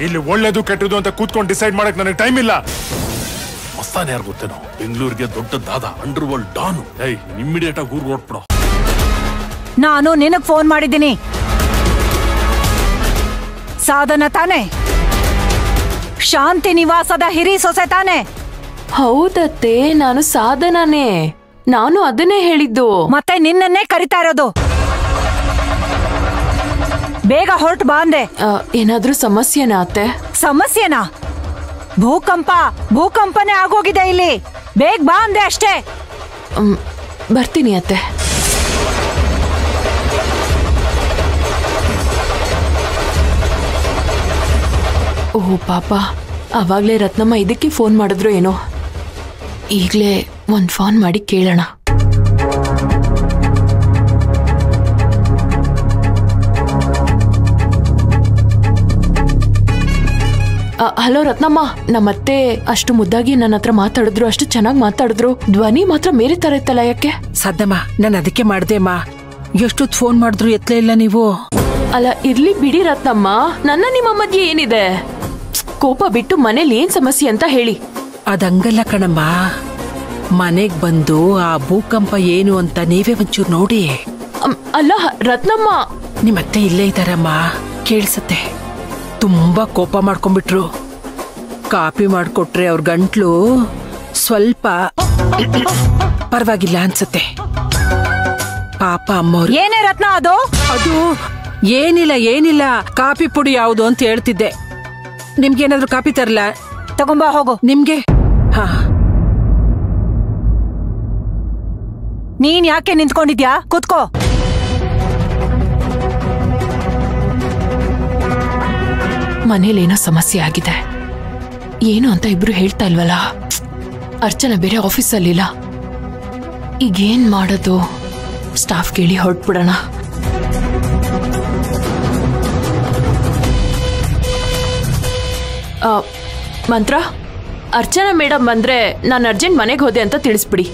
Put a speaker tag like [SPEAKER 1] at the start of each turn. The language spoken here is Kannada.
[SPEAKER 1] ಇಲ್ಲಿ ಒಳ್ಳೇದು ಕೆಟ್ಟದು ಅಂತ ಕೂತ್ಕೊಂಡು ಡಿಸೈಡ್ ಮಾಡಕ್ ನನಗೆ ಟೈಮ್ ಇಲ್ಲ. ಮಸ್ತಾನೆ ಯಾರು ಗೊತ್ತೇನೋ, ಬೆಂಗಳೂರಿಗೆ ದೊಡ್ಡ ದಾದ, ಅಂಡರ್ ವರ್ಲ್ಡ್ ಡಾನು. ಇಮ್ಮಿಡಿಯೇಟ್ ಆಗಿ ಊರ್ಗ್ ಹೊರಟ್ಬಿಡು.
[SPEAKER 2] ನಾನು ನಿನಗ್ ಫೋನ್ ಮಾಡಿದ್ದೀನಿ. ಸಾಧನ ತಾನೆ, ಶಾಂತಿ ನಿವಾಸದ ಹಿರಿ ಸೊಸೆ ತಾನೆ?
[SPEAKER 3] ಹೌದತ್ತೆ, ನಾನು ಸಾಧನನೇ. ನಾನು ಅದನ್ನೇ ಹೇಳಿದ್ದು.
[SPEAKER 2] ಮತ್ತೆ ನಿನ್ನನ್ನೇ ಕರಿತಾ ಇರೋದು. ಬೇಗ ಹೊರಟು ಬಾ ಅಂದೆ.
[SPEAKER 3] ಏನಾದ್ರೂ ಸಮಸ್ಯೆನಾ ಅತ್ತೆ?
[SPEAKER 2] ಸಮಸ್ಯೆನಾ? ಭೂಕಂಪನೇ ಆಗೋಗಿದೆ ಇಲ್ಲಿ. ಬೇಗ ಬಾ ಅಂದೆ ಅಷ್ಟೇ.
[SPEAKER 3] ಬರ್ತೀನಿ ಅತ್ತೆ. ಓಹ್ ಪಾಪ, ಅವಾಗ್ಲೇ ರತ್ನಮ್ಮ ಇದಕ್ಕೆ ಫೋನ್ ಮಾಡಿದ್ರು ಏನೋ. ಈಗ್ಲೇ ಒಂದ್ ಫೋನ್ ಮಾಡಿ ಕೇಳೋಣ. ಹಲೋ ರತ್ನಮ್ಮ, ನಮ್ಮತ್ತೆ ಅಷ್ಟು ಮುದ್ದಾಗಿ ನನ್ನ ಹತ್ರ ಮಾತಾಡಿದ್ರು, ಅಷ್ಟು ಚೆನ್ನಾಗಿ ಮಾತಾಡಿದ್ರು. ಧ್ವನಿ ಮಾತ್ರ ಬೇರೆ ತರ ಇತ್ತಲ್ಲ, ಯಾಕೆ?
[SPEAKER 4] ಸದ್ದಮ್ಮ, ನಾನು ಅದಕ್ಕೆ ಮಾಡ್ದೆಮ್ಮ. ಎಷ್ಟೊತ್ತು ಫೋನ್ ಮಾಡಿದ್ರು ಎತ್ತಲೇ ಇಲ್ಲ ನೀವು.
[SPEAKER 3] ಅಲ್ಲ ಇರ್ಲಿ ಬಿಡಿ ರತ್ನಮ್ಮ, ನನ್ನ ನಿಮ್ಮ ಮಧ್ಯೆ ಏನಿದೆ? ಕೋಪ ಬಿಟ್ಟು ಮನೇಲಿ ಏನ್ ಸಮಸ್ಯೆ ಅಂತ ಹೇಳಿ.
[SPEAKER 4] ಅದಂಗಲ್ಲ ಕಣಮ್ಮ, ಮನೆಗ್ ಬಂದು ಆ ಭೂಕಂಪ ಏನು ಅಂತ ನೀವೇ ಒಂಚೂರು ನೋಡಿ.
[SPEAKER 3] ಅಲ್ಲ ರತ್ನಮ್ಮ,
[SPEAKER 4] ನಿಮ್ಮತ್ತೆ ಇಲ್ಲೇ ಇದ್ದಾರಮ್ಮ, ಕೇಳಿಸತ್ತೆ. ತುಂಬಾ ಕೋಪ ಮಾಡ್ಕೊಂಡ್ಬಿಟ್ರು. ಕಾಪಿ ಮಾಡ್ಕೊಟ್ರೆ ಅವ್ರ ಗಂಟ್ಲು ಸ್ವಲ್ಪ ಪರವಾಗಿಲ್ಲ ಅನ್ಸತ್ತೆ. ಪಾಪ ಅಮ್ಮವ್ರು.
[SPEAKER 2] ಏನೇ ರತ್ನ ಅದು?
[SPEAKER 4] ಅದು ಏನಿಲ್ಲ, ಕಾಪಿ ಪುಡಿ ಯಾವುದು ಅಂತ ಹೇಳ್ತಿದ್ದೆ. ನಿಮ್ಗೇನಾದ್ರೂ ಕಾಪಿ ತರಲ್ಲ?
[SPEAKER 2] ತಗೊಂಬಾ ಹೋಗು.
[SPEAKER 4] ನಿಮ್ಗೆ? ಹಾ.
[SPEAKER 2] ನೀನ್ ಯಾಕೆ ನಿಂತ್ಕೊಂಡಿದ್ಯಾ? ಕೂತ್ಕೋ.
[SPEAKER 3] ಮನೇಲೇನೋ ಸಮಸ್ಯೆ ಆಗಿದೆ, ಏನು ಅಂತ ಇಬ್ರು ಹೇಳ್ತಾ ಇಲ್ವಲ್ಲ. ಅರ್ಚನಾ ಬೇರೆ ಆಫೀಸಲ್ಲಿಲ್ಲ. ಈಗೇನ್ ಮಾಡೋದು? ಸ್ಟಾಫ್ ಕೇಳಿ ಹೊರಟ್ಬಿಡೋಣ. ಮಂತ್ರ, ಅರ್ಚನಾ ಮೇಡಮ್ ಬಂದ್ರೆ ನಾನು ಅರ್ಜೆಂಟ್ ಮನೆಗೆ ಹೋದೆ ಅಂತ ತಿಳಿಸ್ಬಿಡಿ.